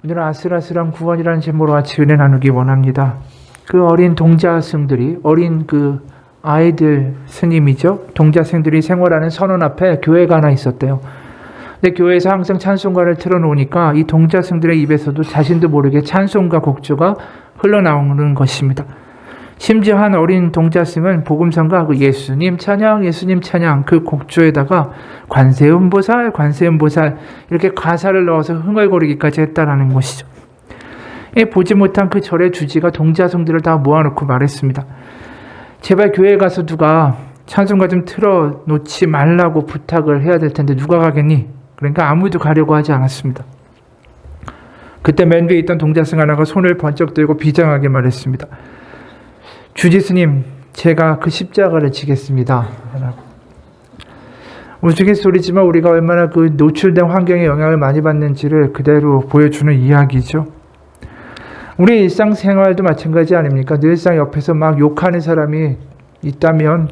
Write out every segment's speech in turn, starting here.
오늘은 아슬아슬한 구원이라는 제목으로 같이 은혜 나누기 원합니다. 그 어린 동자승들이, 어린 그 아이들 스님이죠. 동자승들이 생활하는 선원 앞에 교회가 하나 있었대요. 근데 교회에서 항상 찬송가를 틀어놓으니까 이 동자승들의 입에서도 자신도 모르게 찬송가 곡조가 흘러나오는 것입니다. 심지어 한 어린 동자승은 복음성가 그 예수님 찬양 그 곡조에다가 관세음보살 이렇게 가사를 넣어서 흥얼거리기까지 했다라는 것이죠. 보지 못한 그 절의 주지가 동자승들을 다 모아놓고 말했습니다. 제발 교회에 가서 누가 찬송가 좀 틀어놓지 말라고 부탁을 해야 될 텐데 누가 가겠니? 그러니까 아무도 가려고 하지 않았습니다. 그때 맨 위에 있던 동자승 하나가 손을 번쩍 들고 비장하게 말했습니다. 주지 스님, 제가 그 십자가를 지겠습니다. 우스갯소리지만 우리가 얼마나 그 노출된 환경에 영향을 많이 받는지를 그대로 보여주는 이야기죠. 우리 일상생활도 마찬가지 아닙니까? 늘상 옆에서 막 욕하는 사람이 있다면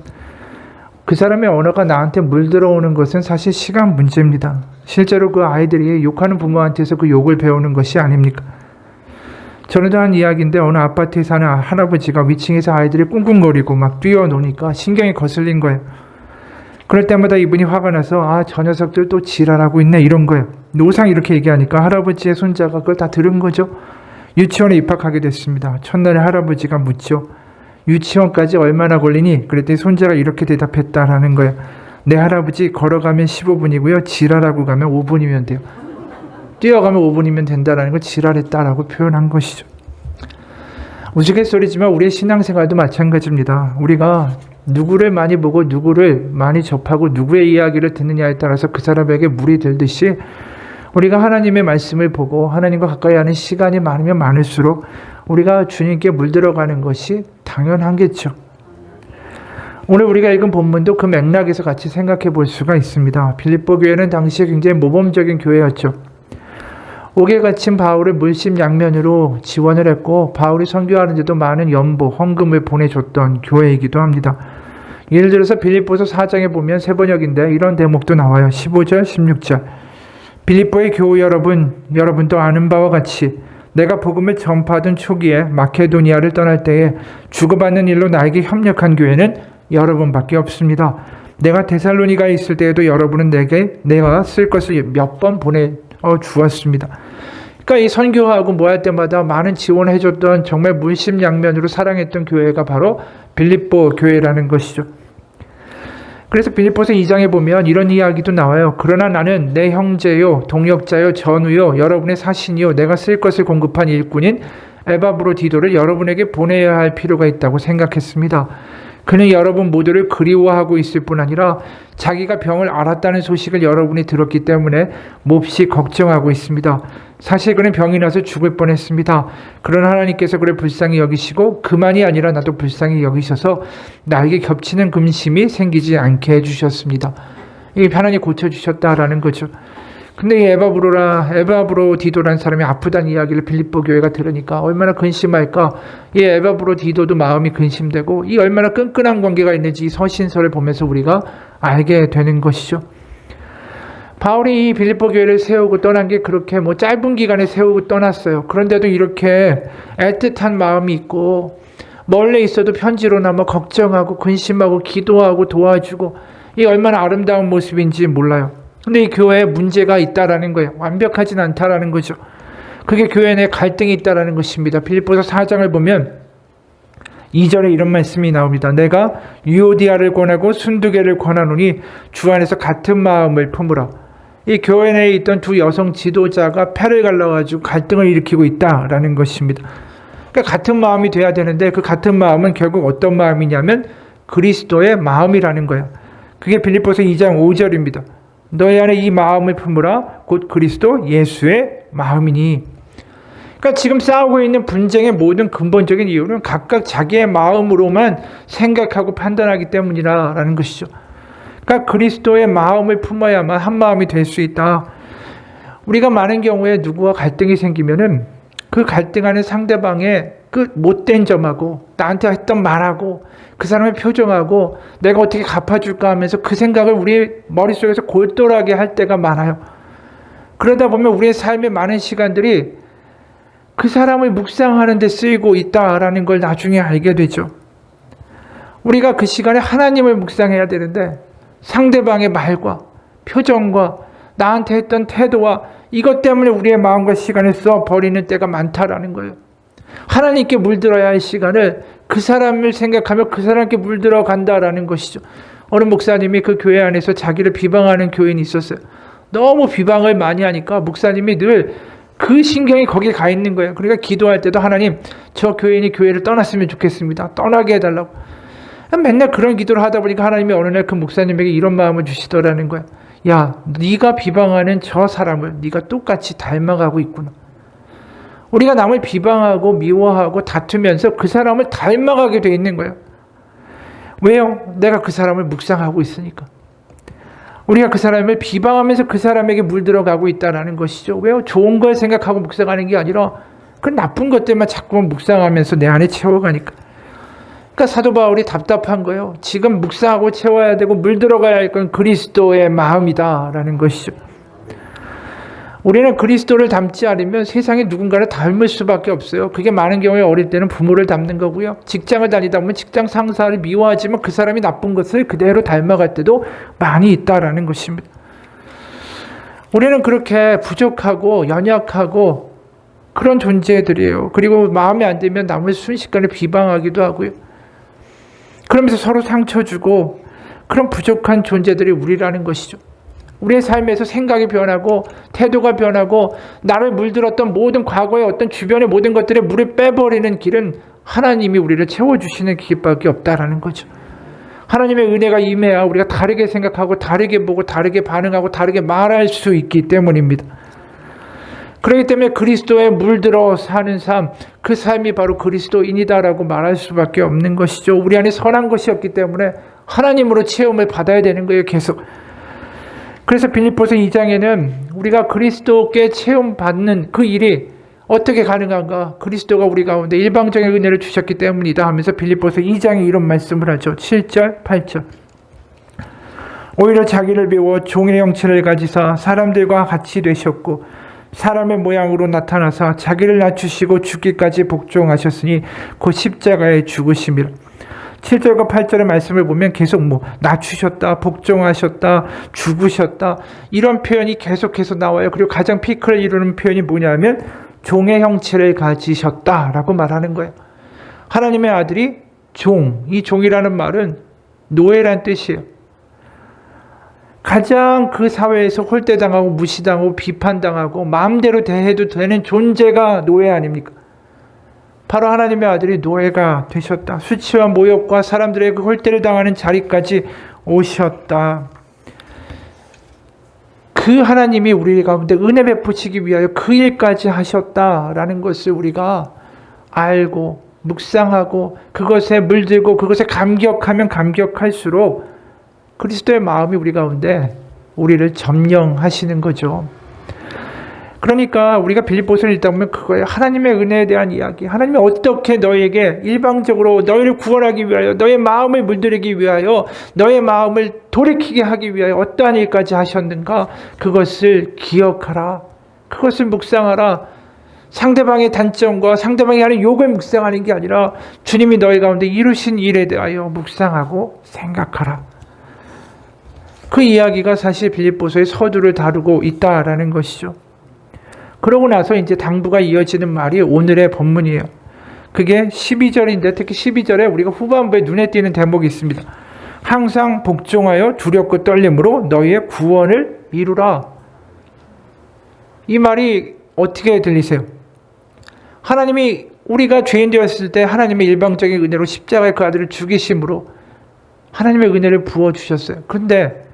그 사람의 언어가 나한테 물들어오는 것은 사실 시간 문제입니다. 실제로 그 아이들이 욕하는 부모한테서 그 욕을 배우는 것이 아닙니까? 전에도 한 이야기인데 어느 아파트에 사는 할아버지가 위층에서 아이들이 꿍꿍거리고 막 뛰어노니까 신경이 거슬린 거예요. 그럴 때마다 이분이 화가 나서 저 녀석들 또 지랄하고 있네 이런 거예요. 노상 이렇게 얘기하니까 할아버지의 손자가 그걸 다 들은 거죠. 유치원에 입학하게 됐습니다. 첫날에 할아버지가 묻죠. 유치원까지 얼마나 걸리니? 그랬더니 손자가 이렇게 대답했다라는 거예요. 내 할아버지 걸어가면 15분이고요. 지랄하고 가면 5분이면 돼요. 뛰어가면 5분이면 된다라는 걸 지랄했다라고 표현한 것이죠. 우스갯소리지만 우리의 신앙생활도 마찬가지입니다. 우리가 누구를 많이 보고 누구를 많이 접하고 누구의 이야기를 듣느냐에 따라서 그 사람에게 물이 들듯이 우리가 하나님의 말씀을 보고 하나님과 가까이 하는 시간이 많으면 많을수록 우리가 주님께 물들어가는 것이 당연하겠죠. 오늘 우리가 읽은 본문도 그 맥락에서 같이 생각해 볼 수가 있습니다. 빌립보 교회는 당시에 굉장히 모범적인 교회였죠. 옥에 갇힌 바울을 물심양면으로 지원을 했고 바울이 선교하는데도 많은 연보, 헌금을 보내줬던 교회이기도 합니다. 예를 들어서 빌립보서 4장에 보면 세 번역인데 이런 대목도 나와요. 15절, 16절. 빌립보의 교우 여러분도 아는 바와 같이 내가 복음을 전파하던 초기에 마케도니아를 떠날 때에 주고받는 일로 나에게 협력한 교회는 여러분밖에 없습니다. 내가 데살로니가에 있을 때에도 여러분은 내가 쓸 것을 몇 번 보내주었습니다. 그러니까 이 선교하고 뭐 할 때마다 많은 지원을 해줬던 정말 물심양면으로 사랑했던 교회가 바로 빌립보 교회라는 것이죠. 그래서 빌립보서 2장에 보면 이런 이야기도 나와요. 그러나 나는 내 형제요, 동역자요, 전우요, 여러분의 사신이요, 내가 쓸 것을 공급한 일꾼인 에바브로디도를 여러분에게 보내야 할 필요가 있다고 생각했습니다. 그는 여러분 모두를 그리워하고 있을 뿐 아니라 자기가 병을 앓았다는 소식을 여러분이 들었기 때문에 몹시 걱정하고 있습니다. 사실 그는 병이 나서 죽을 뻔했습니다. 그러나 하나님께서 그를 불쌍히 여기시고 그만이 아니라 나도 불쌍히 여기셔서 나에게 겹치는 근심이 생기지 않게 해주셨습니다. 이 하나님이 고쳐주셨다라는 거죠. 근데 이 에바브로디도라는 사람이 아프다는 이야기를 빌립보 교회가 들으니까 얼마나 근심할까. 이 에바브로디도도 마음이 근심되고 이 얼마나 끈끈한 관계가 있는지 이 서신서를 보면서 우리가 알게 되는 것이죠. 바울이 이 빌립보 교회를 세우고 떠난 게 그렇게 짧은 기간에 세우고 떠났어요. 그런데도 이렇게 애틋한 마음이 있고 멀리 있어도 편지로나 걱정하고 근심하고 기도하고 도와주고 이 얼마나 아름다운 모습인지 몰라요. 근데 이 교회에 문제가 있다라는 거예요. 완벽하진 않다라는 거죠. 그게 교회 내 갈등이 있다라는 것입니다. 빌립보서 4장을 보면 2절에 이런 말씀이 나옵니다. 내가 유오디아를 권하고 순두개를 권하노니 주 안에서 같은 마음을 품으라. 이 교회 내에 있던 두 여성 지도자가 패를 갈라가지고 갈등을 일으키고 있다라는 것입니다. 그러니까 같은 마음이 돼야 되는데 그 같은 마음은 결국 어떤 마음이냐면 그리스도의 마음이라는 거예요. 그게 빌립보서 2장 5절입니다. 너희 안에 이 마음을 품으라 곧 그리스도 예수의 마음이니. 그러니까 지금 싸우고 있는 분쟁의 모든 근본적인 이유는 각각 자기의 마음으로만 생각하고 판단하기 때문이라는 것이죠. 그러니까 그리스도의 마음을 품어야만 한 마음이 될 수 있다. 우리가 많은 경우에 누구와 갈등이 생기면은 그 갈등하는 상대방의 그 못된 점하고 나한테 했던 말하고 그 사람의 표정하고 내가 어떻게 갚아줄까 하면서 그 생각을 우리 머릿속에서 골똘하게 할 때가 많아요. 그러다 보면 우리의 삶의 많은 시간들이 그 사람을 묵상하는 데 쓰이고 있다라는 걸 나중에 알게 되죠. 우리가 그 시간에 하나님을 묵상해야 되는데 상대방의 말과 표정과 나한테 했던 태도와 이것 때문에 우리의 마음과 시간을 써버리는 때가 많다라는 거예요. 하나님께 물들어야 할 시간을 그 사람을 생각하며 그 사람께 물들어 간다라는 것이죠. 어느 목사님이 그 교회 안에서 자기를 비방하는 교인이 있었어요. 너무 비방을 많이 하니까 목사님이 늘 그 신경이 거기에 가 있는 거예요. 그러니까 기도할 때도 하나님, 저 교인이 교회를 떠났으면 좋겠습니다. 떠나게 해달라고. 맨날 그런 기도를 하다 보니까 하나님이 어느 날 그 목사님에게 이런 마음을 주시더라는 거야. 야, 네가 비방하는 저 사람을 네가 똑같이 닮아가고 있구나. 우리가 남을 비방하고 미워하고 다투면서 그 사람을 닮아가게 돼 있는 거예요. 왜요? 내가 그 사람을 묵상하고 있으니까. 우리가 그 사람을 비방하면서 그 사람에게 물들어가고 있다는 것이죠. 왜요? 좋은 걸 생각하고 묵상하는 게 아니라 그 나쁜 것들만 자꾸만 묵상하면서 내 안에 채워가니까. 그러니까 사도 바울이 답답한 거예요. 지금 묵상하고 채워야 되고 물들어가야 할 건 그리스도의 마음이다라는 것이죠. 우리는 그리스도를 닮지 않으면 세상에 누군가를 닮을 수밖에 없어요. 그게 많은 경우에 어릴 때는 부모를 닮는 거고요. 직장을 다니다 보면 직장 상사를 미워하지만 그 사람이 나쁜 것을 그대로 닮아갈 때도 많이 있다라는 것입니다. 우리는 그렇게 부족하고 연약하고 그런 존재들이에요. 그리고 마음에 안 들면 남을 순식간에 비방하기도 하고요. 그러면서 서로 상처 주고 그런 부족한 존재들이 우리라는 것이죠. 우리의 삶에서 생각이 변하고 태도가 변하고 나를 물들었던 모든 과거의 어떤 주변의 모든 것들에 물을 빼버리는 길은 하나님이 우리를 채워주시는 길밖에 없다라는 거죠. 하나님의 은혜가 임해야 우리가 다르게 생각하고 다르게 보고 다르게 반응하고 다르게 말할 수 있기 때문입니다. 그렇기 때문에 그리스도에 물들어 사는 삶, 그 삶이 바로 그리스도인이다라고 말할 수밖에 없는 것이죠. 우리 안에 선한 것이 없기 때문에 하나님으로 체험을 받아야 되는 거예요, 계속. 그래서 빌립보서 2장에는 우리가 그리스도께 체험받는 그 일이 어떻게 가능한가? 그리스도가 우리 가운데 일방적인 은혜를 주셨기 때문이다 하면서 빌립보서 2장에 이런 말씀을 하죠. 7절, 8절. 오히려 자기를 비워 종의 형체를 가지사 사람들과 같이 되셨고 사람의 모양으로 나타나사 자기를 낮추시고 죽기까지 복종하셨으니 곧 십자가에 죽으심이라. 7절과 8절의 말씀을 보면 계속 낮추셨다, 복종하셨다, 죽으셨다 이런 표현이 계속해서 나와요. 그리고 가장 피크를 이루는 표현이 뭐냐면 종의 형체를 가지셨다라고 말하는 거예요. 하나님의 아들이 종, 이 종이라는 말은 노예란 뜻이에요. 가장 그 사회에서 홀대당하고 무시당하고 비판당하고 마음대로 대해도 되는 존재가 노예 아닙니까? 바로 하나님의 아들이 노예가 되셨다. 수치와 모욕과 사람들의 그 홀대를 당하는 자리까지 오셨다. 그 하나님이 우리 가운데 은혜 베푸시기 위하여 그 일까지 하셨다라는 것을 우리가 알고 묵상하고 그것에 물들고 그것에 감격하면 감격할수록 그리스도의 마음이 우리 가운데 우리를 점령하시는 거죠. 그러니까 우리가 빌립보서를 읽다 보면 그거예요. 하나님의 은혜에 대한 이야기. 하나님이 어떻게 너에게 일방적으로 너희를 구원하기 위하여 너의 마음을 물들이기 위하여 너의 마음을 돌이키게 하기 위하여 어떠한 일까지 하셨는가. 그것을 기억하라. 그것을 묵상하라. 상대방의 단점과 상대방이 하는 욕을 묵상하는 게 아니라 주님이 너희 가운데 이루신 일에 대하여 묵상하고 생각하라. 그 이야기가 사실 빌립보서의 서두를 다루고 있다라는 것이죠. 그러고 나서 이제 당부가 이어지는 말이 오늘의 본문이에요. 그게 12절인데 특히 12절에 우리가 후반부에 눈에 띄는 대목이 있습니다. 항상 복종하여 두렵고 떨림으로 너희의 구원을 이루라. 이 말이 어떻게 들리세요? 하나님이 우리가 죄인 되었을 때 하나님의 일방적인 은혜로 십자가에 그 아들을 죽이심으로 하나님의 은혜를 부어주셨어요. 그런데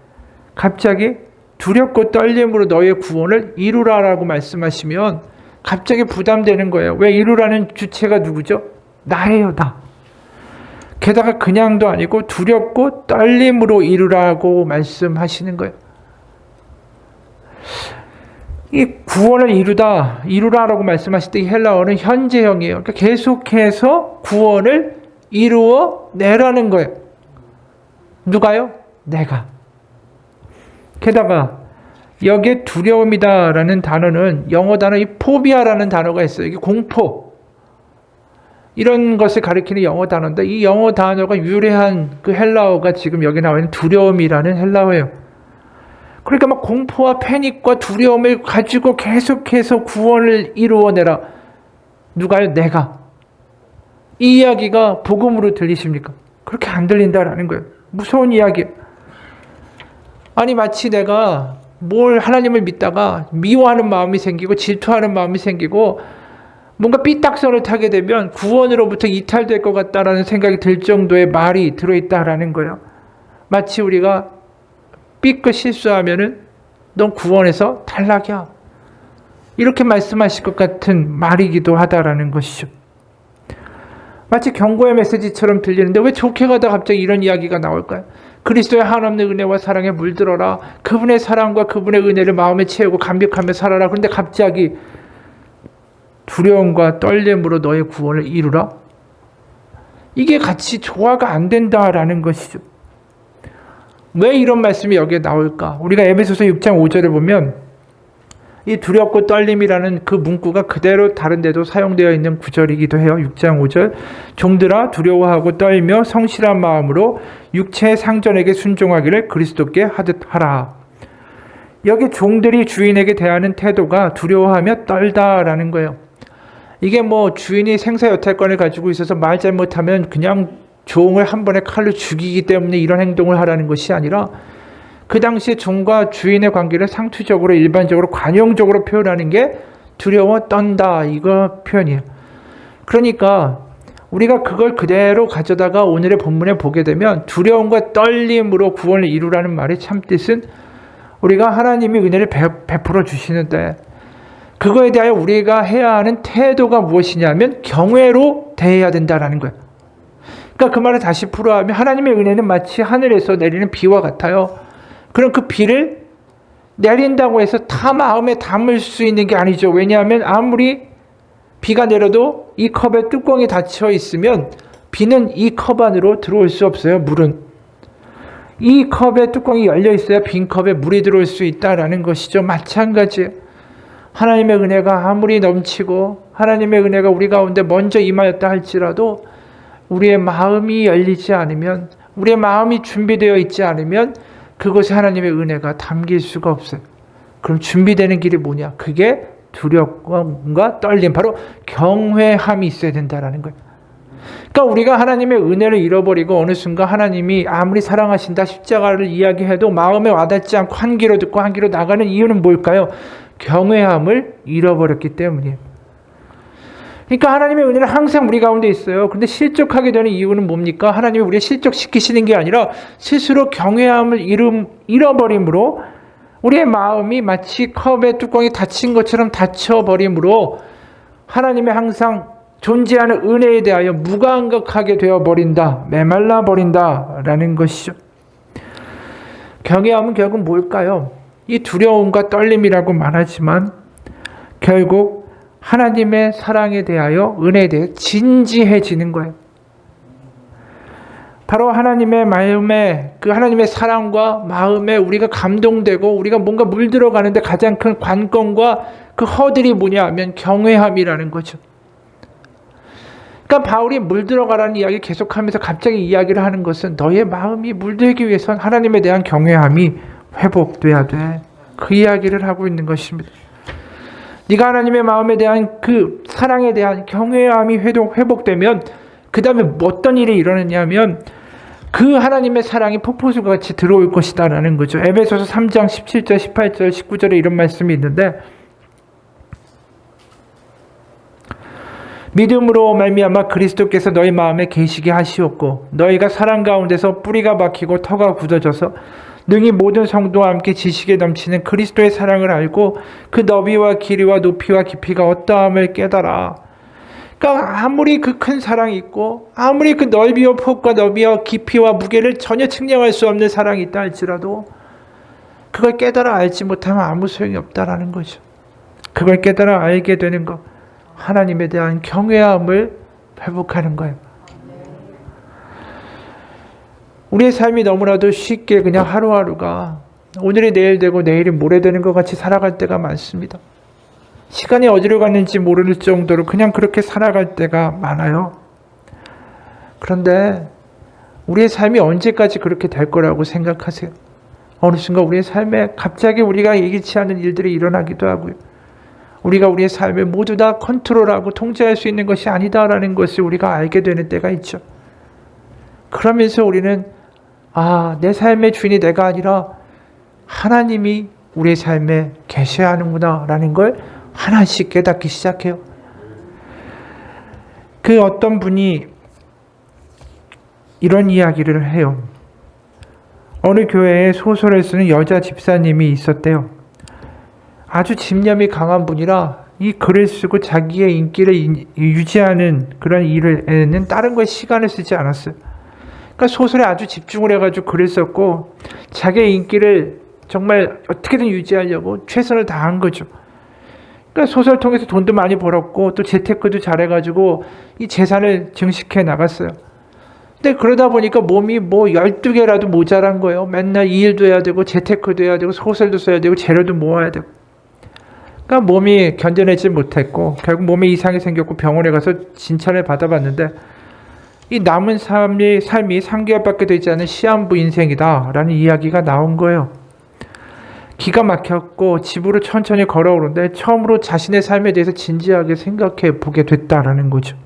갑자기 두렵고 떨림으로 너의 구원을 이루라라고 말씀하시면 갑자기 부담되는 거예요. 왜 이루라는 주체가 누구죠? 나예요, 나. 게다가 그냥도 아니고 두렵고 떨림으로 이루라고 말씀하시는 거예요. 이 구원을 이루라라고 말씀하실 때 이 헬라어는 현재형이에요. 그러니까 계속해서 구원을 이루어 내라는 거예요. 누가요? 내가. 게다가 여기에 두려움이다라는 단어는 영어 단어 이 포비아라는 단어가 있어요. 이게 공포. 이런 것을 가리키는 영어 단어인데 이 영어 단어가 유래한 그 헬라어가 지금 여기 나와 있는 두려움이라는 헬라어예요. 그러니까 막 공포와 패닉과 두려움을 가지고 계속해서 구원을 이루어내라. 누가요? 내가. 이 이야기가 복음으로 들리십니까? 그렇게 안 들린다라는 거예요. 무서운 이야기. 아니 마치 내가 뭘 하나님을 믿다가 미워하는 마음이 생기고 질투하는 마음이 생기고 뭔가 삐딱선을 타게 되면 구원으로부터 이탈될 것 같다라는 생각이 들 정도의 말이 들어있다라는 거예요. 마치 우리가 삐끗 실수하면은 넌 구원에서 탈락이야. 이렇게 말씀하실 것 같은 말이기도 하다라는 것이죠. 마치 경고의 메시지처럼 들리는데 왜 좋게 가다 갑자기 이런 이야기가 나올까요? 그리스도의 한없는 은혜와 사랑에 물들어라. 그분의 사랑과 그분의 은혜를 마음에 채우고 감격하며 살아라. 그런데 갑자기 두려움과 떨림으로 너의 구원을 이루라. 이게 같이 조화가 안 된다라는 것이죠. 왜 이런 말씀이 여기에 나올까? 우리가 에베소서 6장 5절에 보면 이 두렵고 떨림이라는 그 문구가 그대로 다른 데도 사용되어 있는 구절이기도 해요. 6장 5절. 종들아 두려워하고 떨며 성실한 마음으로 육체의 상전에게 순종하기를 그리스도께 하듯 하라. 여기 종들이 주인에게 대하는 태도가 두려워하며 떨다라는 거예요. 이게 뭐 주인이 생사여탈권을 가지고 있어서 말 잘못하면 그냥 종을 한 번에 칼로 죽이기 때문에 이런 행동을 하라는 것이 아니라 그 당시에 종과 주인의 관계를 상투적으로 일반적으로 관용적으로 표현하는 게 두려워 떤다 이거 표현이에요. 그러니까 우리가 그걸 그대로 가져다가 오늘의 본문에 보게 되면 두려움과 떨림으로 구원을 이루라는 말의 참뜻은 우리가 하나님이 은혜를 베풀어 주시는데 그거에 대하여 우리가 해야 하는 태도가 무엇이냐면 경외로 대해야 된다라는 거예요. 그러니까 그 말을 다시 풀어하면 하나님의 은혜는 마치 하늘에서 내리는 비와 같아요. 그럼 그 비를 내린다고 해서 다 마음에 담을 수 있는 게 아니죠. 왜냐하면 아무리 비가 내려도 이 컵에 뚜껑이 닫혀 있으면 비는 이 컵 안으로 들어올 수 없어요. 물은. 이 컵에 뚜껑이 열려 있어야 빈 컵에 물이 들어올 수 있다라는 것이죠. 마찬가지. 하나님의 은혜가 아무리 넘치고 하나님의 은혜가 우리 가운데 먼저 임하였다 할지라도 우리의 마음이 열리지 않으면 우리의 마음이 준비되어 있지 않으면 그곳에 하나님의 은혜가 담길 수가 없어요. 그럼 준비되는 길이 뭐냐? 그게 두려움과 떨림, 바로 경외함이 있어야 된다는 거예요. 그러니까 우리가 하나님의 은혜를 잃어버리고 어느 순간 하나님이 아무리 사랑하신다 십자가를 이야기해도 마음에 와닿지 않고 한 귀로 듣고 한 귀로 나가는 이유는 뭘까요? 경외함을 잃어버렸기 때문이에요. 그러니까 하나님의 은혜는 항상 우리 가운데 있어요. 그런데 실족하게 되는 이유는 뭡니까? 하나님이 우리를 실족시키시는 게 아니라 스스로 경외함을 잃어버림으로 우리의 마음이 마치 컵의 뚜껑이 닫힌 것처럼 닫혀버림으로 하나님의 항상 존재하는 은혜에 대하여 무감각하게 되어버린다. 메말라 버린다라는 것이죠. 경외함은 결국 뭘까요? 이 두려움과 떨림이라고 말하지만 결국 하나님의 사랑에 대하여 은혜에 대해 진지해지는 거예요. 바로 하나님의 마음에 그 하나님의 사랑과 마음에 우리가 감동되고 우리가 뭔가 물들어가는데 가장 큰 관건과 그 허들이 뭐냐 하면 경외함이라는 거죠. 그러니까 바울이 물들어가라는 이야기를 계속하면서 갑자기 이야기를 하는 것은 너의 마음이 물들기 위해선 하나님에 대한 경외함이 회복돼야 돼. 그 이야기를 하고 있는 것입니다. 네가 하나님의 마음에 대한 그 사랑에 대한 경외함이 회복되면 그 다음에 어떤 일이 일어나냐면 그 하나님의 사랑이 폭포수가 같이 들어올 것이다 라는 거죠. 에베소서 3장 17절 18절 19절에 이런 말씀이 있는데 믿음으로 말미암아 그리스도께서 너희 마음에 계시게 하시었고 너희가 사랑 가운데서 뿌리가 박히고 터가 굳어져서 능히 모든 성도와 함께 지식에 넘치는 그리스도의 사랑을 알고 그 너비와 길이와 높이와 깊이가 어떠함을 깨달아. 그러니까 아무리 그 큰 사랑이 있고 아무리 그 넓이와 폭과 너비와 깊이와 무게를 전혀 측량할 수 없는 사랑이 있다 할지라도 그걸 깨달아 알지 못하면 아무 소용이 없다라는 거죠. 그걸 깨달아 알게 되는 것, 하나님에 대한 경외함을 회복하는 거예요. 우리의 삶이 너무나도 쉽게 그냥 하루하루가 오늘이 내일 되고 내일이 모레 되는 것 같이 살아갈 때가 많습니다. 시간이 어디로 갔는지 모를 정도로 그냥 그렇게 살아갈 때가 많아요. 그런데 우리의 삶이 언제까지 그렇게 될 거라고 생각하세요? 어느 순간 우리의 삶에 갑자기 우리가 예기치 않은 일들이 일어나기도 하고요. 우리가 우리의 삶을 모두 다 컨트롤하고 통제할 수 있는 것이 아니다라는 것을 우리가 알게 되는 때가 있죠. 그러면서 우리는 내 삶의 주인이 내가 아니라 하나님이 우리의 삶에 계셔야 하는구나 라는 걸 하나씩 깨닫기 시작해요. 그 어떤 분이 이런 이야기를 해요. 어느 교회에 소설을 쓰는 여자 집사님이 있었대요. 아주 집념이 강한 분이라 이 글을 쓰고 자기의 인기를 유지하는 그런 일에는 다른 거에 시간을 쓰지 않았어요. 그러니까 소설에 아주 집중을 해가지고 글을 썼고 자기의 인기를 정말 어떻게든 유지하려고 최선을 다한 거죠. 그러니까 소설을 통해서 돈도 많이 벌었고 또 재테크도 잘해가지고 이 재산을 증식해 나갔어요. 근데 그러다 보니까 몸이 12개라도 모자란 거예요. 맨날 이 일도 해야 되고 재테크도 해야 되고 소설도 써야 되고 재료도 모아야 되고. 그러니까 몸이 견뎌내지 못했고 결국 몸에 이상이 생겼고 병원에 가서 진찰을 받아봤는데 이 남은 삶이 3개월밖에 되지 않은 시한부 인생이다라는 이야기가 나온 거예요. 기가 막혔고 집으로 천천히 걸어오는데 처음으로 자신의 삶에 대해서 진지하게 생각해 보게 됐다라는 거죠.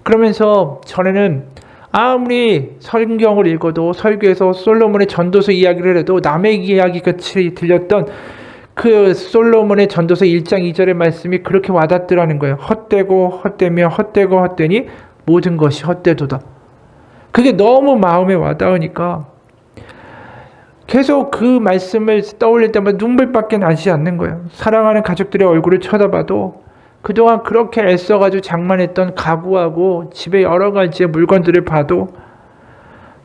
그러면서 전에는 아무리 성경을 읽어도 설교에서 솔로몬의 전도서 이야기를 해도 남의 이야기같이 들렸던 그 솔로몬의 전도서 1장 2절의 말씀이 그렇게 와닿더라는 거예요. 헛되고 헛되며 헛되고 헛되니 모든 것이 헛되도다. 그게 너무 마음에 와닿으니까 계속 그 말씀을 떠올릴 때마다 눈물밖에 나지 않는 거예요. 사랑하는 가족들의 얼굴을 쳐다봐도 그동안 그렇게 애써가지고 장만했던 가구하고 집에 여러 가지의 물건들을 봐도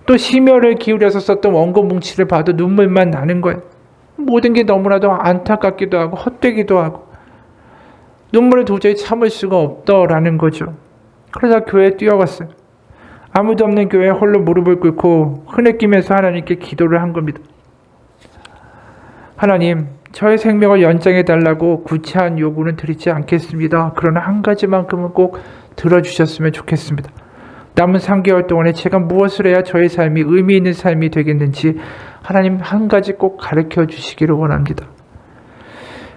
또 심혈을 기울여서 썼던 원고 뭉치를 봐도 눈물만 나는 거예요. 모든 게 너무나도 안타깝기도 하고 헛되기도 하고 눈물을 도저히 참을 수가 없더라는 거죠. 그러다 교회에 뛰어갔어요. 아무도 없는 교회에 홀로 무릎을 꿇고 흐느끼면서 하나님께 기도를 한 겁니다. 하나님, 저의 생명을 연장해 달라고 구차한 요구는 드리지 않겠습니다. 그러나 한 가지만큼은 꼭 들어주셨으면 좋겠습니다. 남은 3개월 동안에 제가 무엇을 해야 저의 삶이 의미 있는 삶이 되겠는지 하나님 한 가지 꼭 가르쳐 주시기를 원합니다.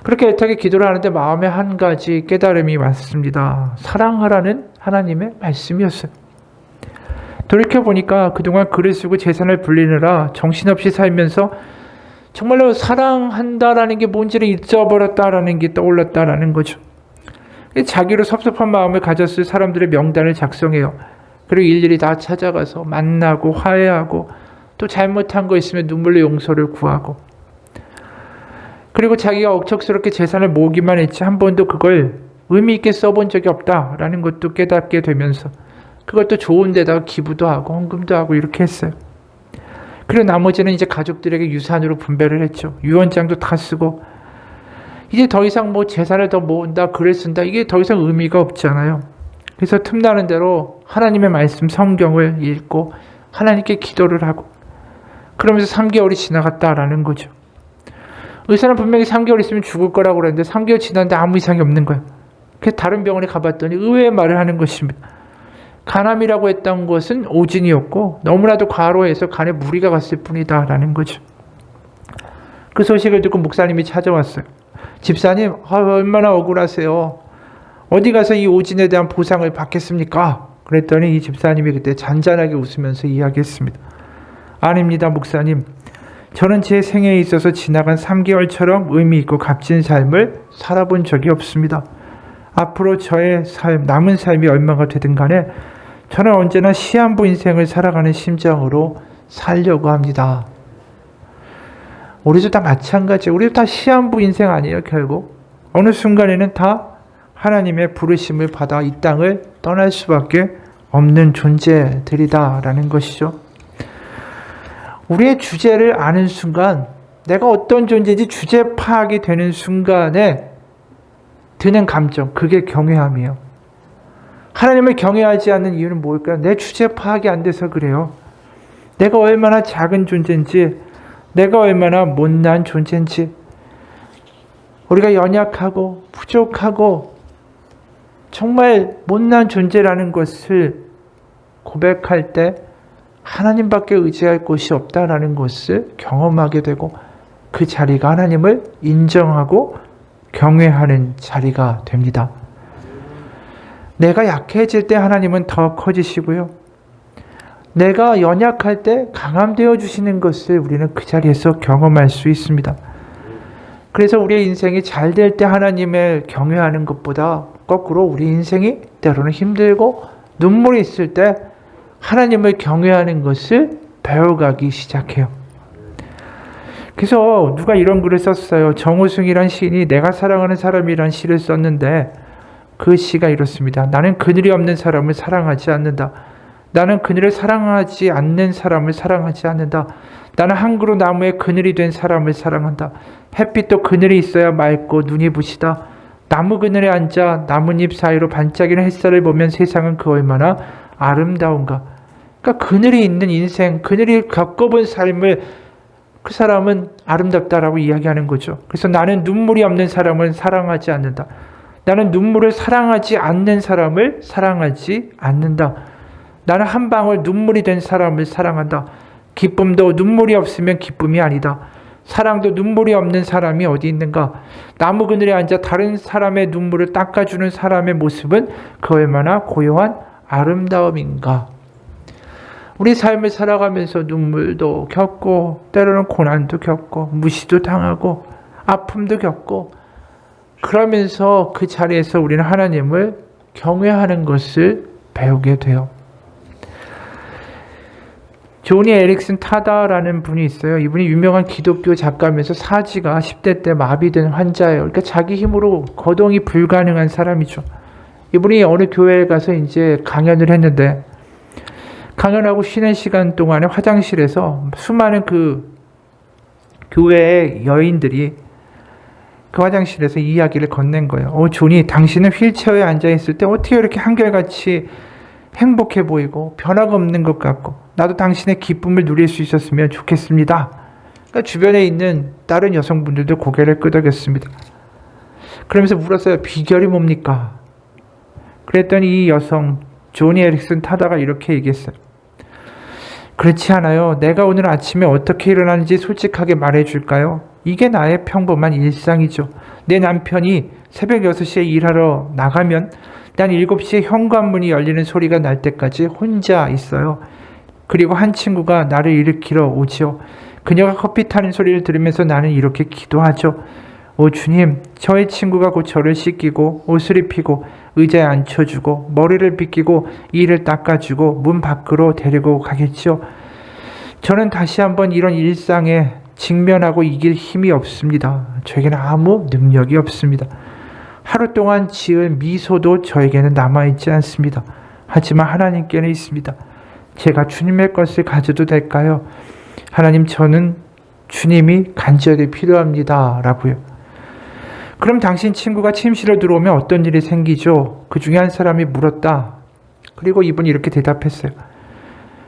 그렇게 애타게 기도를 하는데 마음에 한 가지 깨달음이 왔습니다. 사랑하라는 하나님의 말씀이었어요. 돌이켜보니까 그동안 글을 쓰고 재산을 불리느라 정신없이 살면서 정말로 사랑한다라는 게 뭔지를 잊어버렸다라는 게 떠올랐다라는 거죠. 자기로 섭섭한 마음을 가졌을 사람들의 명단을 작성해요. 그리고 일일이 다 찾아가서 만나고 화해하고 또 잘못한 거 있으면 눈물로 용서를 구하고 그리고 자기가 억척스럽게 재산을 모으기만 했지 한 번도 그걸 의미 있게 써본 적이 없다라는 것도 깨닫게 되면서 그것도 좋은 데다가 기부도 하고 헌금도 하고 이렇게 했어요. 그리고 나머지는 이제 가족들에게 유산으로 분배를 했죠. 유언장도 다 쓰고 이제 더 이상 재산을 더 모은다 글을 쓴다 이게 더 이상 의미가 없잖아요. 그래서 틈나는 대로 하나님의 말씀 성경을 읽고 하나님께 기도를 하고 그러면서 3개월이 지나갔다라는 거죠. 의사는 분명히 3개월 있으면 죽을 거라고 그랬는데 3개월 지났는데 아무 이상이 없는 거예요. 그래서 다른 병원에 가봤더니 의외의 말을 하는 것입니다. 간암이라고 했던 것은 오진이었고 너무나도 과로해서 간에 무리가 갔을 뿐이다 라는 거죠. 그 소식을 듣고 목사님이 찾아왔어요. 집사님, 얼마나 억울하세요. 어디 가서 이 오진에 대한 보상을 받겠습니까? 그랬더니 이 집사님이 그때 잔잔하게 웃으면서 이야기했습니다. 아닙니다, 목사님. 저는 제 생애에 있어서 지나간 3개월처럼 의미 있고 값진 삶을 살아본 적이 없습니다. 앞으로 저의 남은 삶이 얼마가 되든 간에 저는 언제나 시한부 인생을 살아가는 심정으로 살려고 합니다. 우리도 다 마찬가지예요. 우리도 다 시한부 인생 아니에요, 결국. 어느 순간에는 다 하나님의 부르심을 받아 이 땅을 떠날 수밖에 없는 존재들이다라는 것이죠. 우리의 주제를 아는 순간, 내가 어떤 존재인지 주제 파악이 되는 순간에 드는 감정, 그게 경외함이에요. 하나님을 경외하지 않는 이유는 뭘까요? 내 주제 파악이 안 돼서 그래요. 내가 얼마나 작은 존재인지, 내가 얼마나 못난 존재인지, 우리가 연약하고 부족하고 정말 못난 존재라는 것을 고백할 때 하나님밖에 의지할 곳이 없다라는 것을 경험하게 되고, 그 자리가 하나님을 인정하고 경외하는 자리가 됩니다. 내가 약해질 때 하나님은 더 커지시고요, 내가 연약할 때 강함되어 주시는 것을 우리는 그 자리에서 경험할 수 있습니다. 그래서 우리의 인생이 잘 될 때 하나님을 경외하는 것보다 거꾸로 우리 인생이 때로는 힘들고 눈물이 있을 때 하나님을 경외하는 것을 배워가기 시작해요. 그래서 누가 이런 글을 썼어요. 정우승이란 시인이 내가 사랑하는 사람이란 시를 썼는데, 그 시가 이렇습니다. 나는 그늘이 없는 사람을 사랑하지 않는다. 나는 그늘을 사랑하지 않는 사람을 사랑하지 않는다. 나는 한 그루 나무에 그늘이 된 사람을 사랑한다. 햇빛도 그늘이 있어야 맑고 눈이 부시다. 나무 그늘에 앉아 나뭇잎 사이로 반짝이는 햇살을 보면 세상은 그 얼마나 아름다운가. 그러니까 그늘이 있는 인생, 그늘이 겪어본 삶을 그 사람은 아름답다라고 이야기하는 거죠. 그래서 나는 눈물이 없는 사람을 사랑하지 않는다. 나는 눈물을 사랑하지 않는 사람을 사랑하지 않는다. 나는 한 방울 눈물이 된 사람을 사랑한다. 기쁨도 눈물이 없으면 기쁨이 아니다. 사랑도 눈물이 없는 사람이 어디 있는가. 나무 그늘에 앉아 다른 사람의 눈물을 닦아주는 사람의 모습은 그 얼마나 고요한 아름다움인가. 우리 삶을 살아가면서 눈물도 겪고, 때로는 고난도 겪고, 무시도 당하고, 아픔도 겪고, 그러면서 그 자리에서 우리는 하나님을 경외하는 것을 배우게 돼요. 조니 에릭슨 타다라는 분이 있어요. 이분이 유명한 기독교 작가면서 사지가 10대 때 마비된 환자예요. 그러니까 자기 힘으로 거동이 불가능한 사람이죠. 이분이 어느 교회에 가서 이제 강연을 했는데, 강연하고 쉬는 시간 동안에 화장실에서 수많은 그 교회의 여인들이 그 화장실에서 이야기를 건넨 거예요. 조니, 당신은 휠체어에 앉아있을 때 어떻게 이렇게 한결같이 행복해 보이고 변화가 없는 것 같고, 나도 당신의 기쁨을 누릴 수 있었으면 좋겠습니다. 그러니까 주변에 있는 다른 여성분들도 고개를 끄덕였습니다. 그러면서 물었어요. 비결이 뭡니까? 그랬더니 이 여성 조니 에릭슨 타다가 이렇게 얘기했어요. 그렇지 않아요. 내가 오늘 아침에 어떻게 일어나는지 솔직하게 말해줄까요? 이게 나의 평범한 일상이죠. 내 남편이 새벽 6시에 일하러 나가면 난 7시에 현관문이 열리는 소리가 날 때까지 혼자 있어요. 그리고 한 친구가 나를 일으키러 오죠. 그녀가 커피 타는 소리를 들으면서 나는 이렇게 기도하죠. 오 주님, 저의 친구가 곧 저를 씻기고 옷을 입히고 의자에 앉혀주고 머리를 빗기고 이를 닦아주고 문 밖으로 데리고 가겠죠. 저는 다시 한번 이런 일상에 직면하고 이길 힘이 없습니다. 저에게는 아무 능력이 없습니다. 하루 동안 지을 미소도 저에게는 남아있지 않습니다. 하지만 하나님께는 있습니다. 제가 주님의 것을 가져도 될까요? 하나님, 저는 주님이 간절히 필요합니다. 라고요. 그럼 당신 친구가 침실에 들어오면 어떤 일이 생기죠? 그 중에 한 사람이 물었다. 그리고 이분이 이렇게 대답했어요.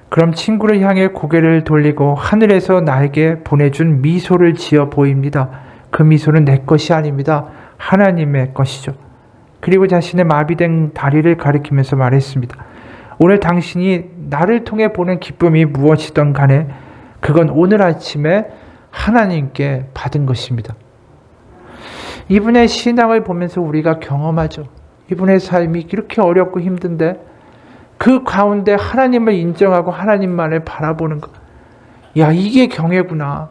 그럼 친구를 향해 고개를 돌리고 하늘에서 나에게 보내준 미소를 지어 보입니다. 그 미소는 내 것이 아닙니다. 하나님의 것이죠. 그리고 자신의 마비된 다리를 가리키면서 말했습니다. 오늘 당신이 나를 통해 보는 기쁨이 무엇이든 간에 그건 오늘 아침에 하나님께 받은 것입니다. 이분의 신앙을 보면서 우리가 경험하죠. 이분의 삶이 이렇게 어렵고 힘든데 그 가운데 하나님을 인정하고 하나님만을 바라보는 것. 야, 이게 경외구나.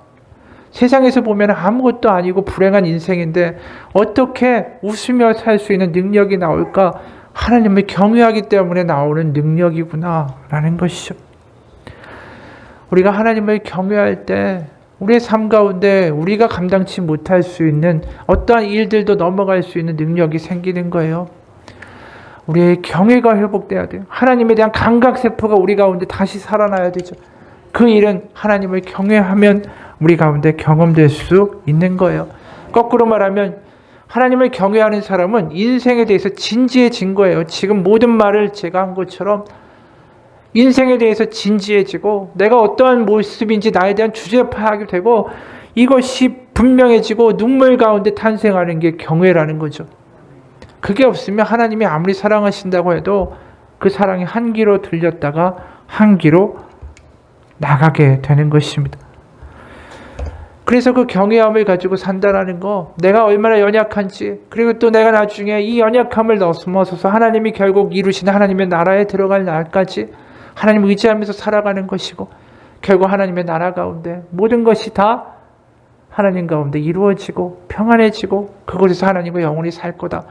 세상에서 보면 아무것도 아니고 불행한 인생인데 어떻게 웃으며 살 수 있는 능력이 나올까? 하나님을 경외하기 때문에 나오는 능력이구나 라는 것이죠. 우리가 하나님을 경외할 때 우리의 삶 가운데 우리가 감당치 못할 수 있는 어떠한 일들도 넘어갈 수 있는 능력이 생기는 거예요. 우리의 경외가 회복돼야 돼요. 하나님에 대한 감각세포가 우리 가운데 다시 살아나야 되죠. 그 일은 하나님을 경외하면 우리 가운데 경험될 수 있는 거예요. 거꾸로 말하면 하나님을 경외하는 사람은 인생에 대해서 진지해진 거예요. 지금 모든 말을 제가 한 것처럼 인생에 대해서 진지해지고 내가 어떠한 모습인지 나에 대한 주제 파악이 되고 이것이 분명해지고 눈물 가운데 탄생하는 게 경외라는 거죠. 그게 없으면 하나님이 아무리 사랑하신다고 해도 그 사랑이 한기로 들렸다가 한기로 나가게 되는 것입니다. 그래서 그 경외함을 가지고 산다라는 거, 내가 얼마나 연약한지, 그리고 또 내가 나중에 이 연약함을 넘어서서 하나님이 결국 이루신 하나님의 나라에 들어갈 날까지 하나님 의지하면서 살아가는 것이고, 결국 하나님의 나라 가운데 모든 것이 다 하나님 가운데 이루어지고 평안해지고 그곳에서 하나님과 영원히 살 거다.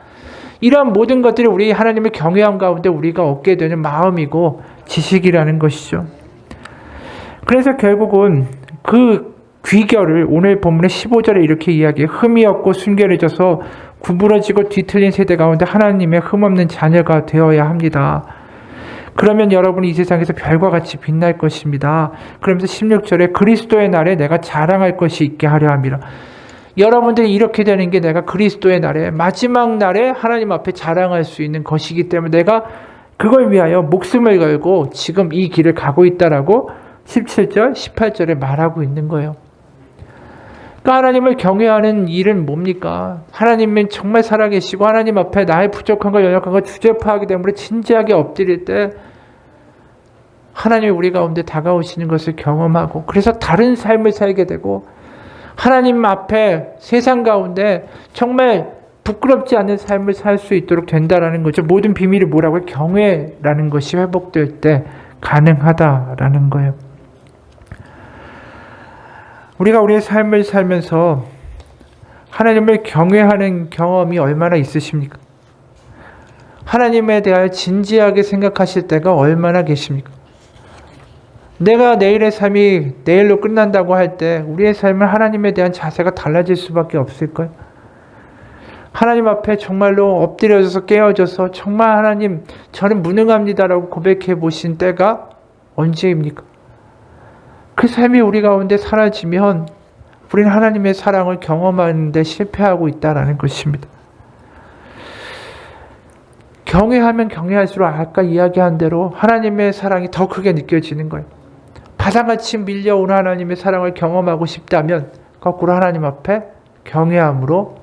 이러한 모든 것들이 우리 하나님의 경외함 가운데 우리가 얻게 되는 마음이고 지식이라는 것이죠. 그래서 결국은 그 귀결을 오늘 본문의 15절에 이렇게 이야기해요. 흠이 없고 순결해져서 구부러지고 뒤틀린 세대 가운데 하나님의 흠없는 자녀가 되어야 합니다. 그러면 여러분이 이 세상에서 별과 같이 빛날 것입니다. 그러면서 16절에 그리스도의 날에 내가 자랑할 것이 있게 하려 함이라. 여러분들이 이렇게 되는 게 내가 그리스도의 날에 마지막 날에 하나님 앞에 자랑할 수 있는 것이기 때문에 내가 그걸 위하여 목숨을 걸고 지금 이 길을 가고 있다라고 17절, 18절에 말하고 있는 거예요. 그러니까 하나님을 경외하는 일은 뭡니까? 하나님은 정말 살아계시고 하나님 앞에 나의 부족한 것, 연약한 것 주제 파악이 되므로 진지하게 엎드릴 때 하나님이 우리 가운데 다가오시는 것을 경험하고 그래서 다른 삶을 살게 되고 하나님 앞에 세상 가운데 정말 부끄럽지 않은 삶을 살 수 있도록 된다라는 거죠. 모든 비밀이 뭐라고요? 경외라는 것이 회복될 때 가능하다라는 거예요. 우리가 우리의 삶을 살면서 하나님을 경외하는 경험이 얼마나 있으십니까? 하나님에 대하여 진지하게 생각하실 때가 얼마나 계십니까? 내가 내일의 삶이 내일로 끝난다고 할 때 우리의 삶은 하나님에 대한 자세가 달라질 수밖에 없을까요? 하나님 앞에 정말로 엎드려져서 깨어져서 정말 하나님 저는 무능합니다라고 고백해 보신 때가 언제입니까? 그 삶이 우리 가운데 사라지면 우리는 하나님의 사랑을 경험하는 데 실패하고 있다는 것입니다. 경외하면 경외할수록 아까 이야기한 대로 하나님의 사랑이 더 크게 느껴지는 거예요. 바다같이 밀려오는 하나님의 사랑을 경험하고 싶다면 거꾸로 하나님 앞에 경외함으로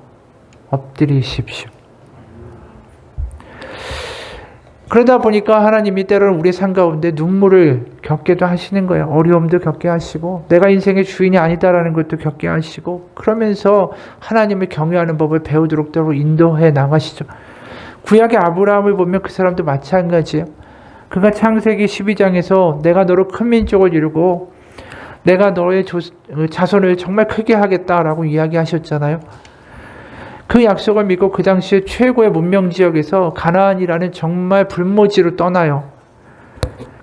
엎드리십시오. 그러다 보니까 하나님이 때로는 우리의 삶 가운데 눈물을 겪게도 하시는 거예요. 어려움도 겪게 하시고 내가 인생의 주인이 아니다라는 것도 겪게 하시고 그러면서 하나님을 경외하는 법을 배우도록 때로 인도해 나가시죠. 구약의 아브라함을 보면 그 사람도 마찬가지예요. 그가 창세기 12장에서 내가 너로 큰 민족을 이루고 내가 너의 자손을 정말 크게 하겠다라고 이야기하셨잖아요. 그 약속을 믿고 그 당시에 최고의 문명 지역에서 가나안이라는 정말 불모지로 떠나요.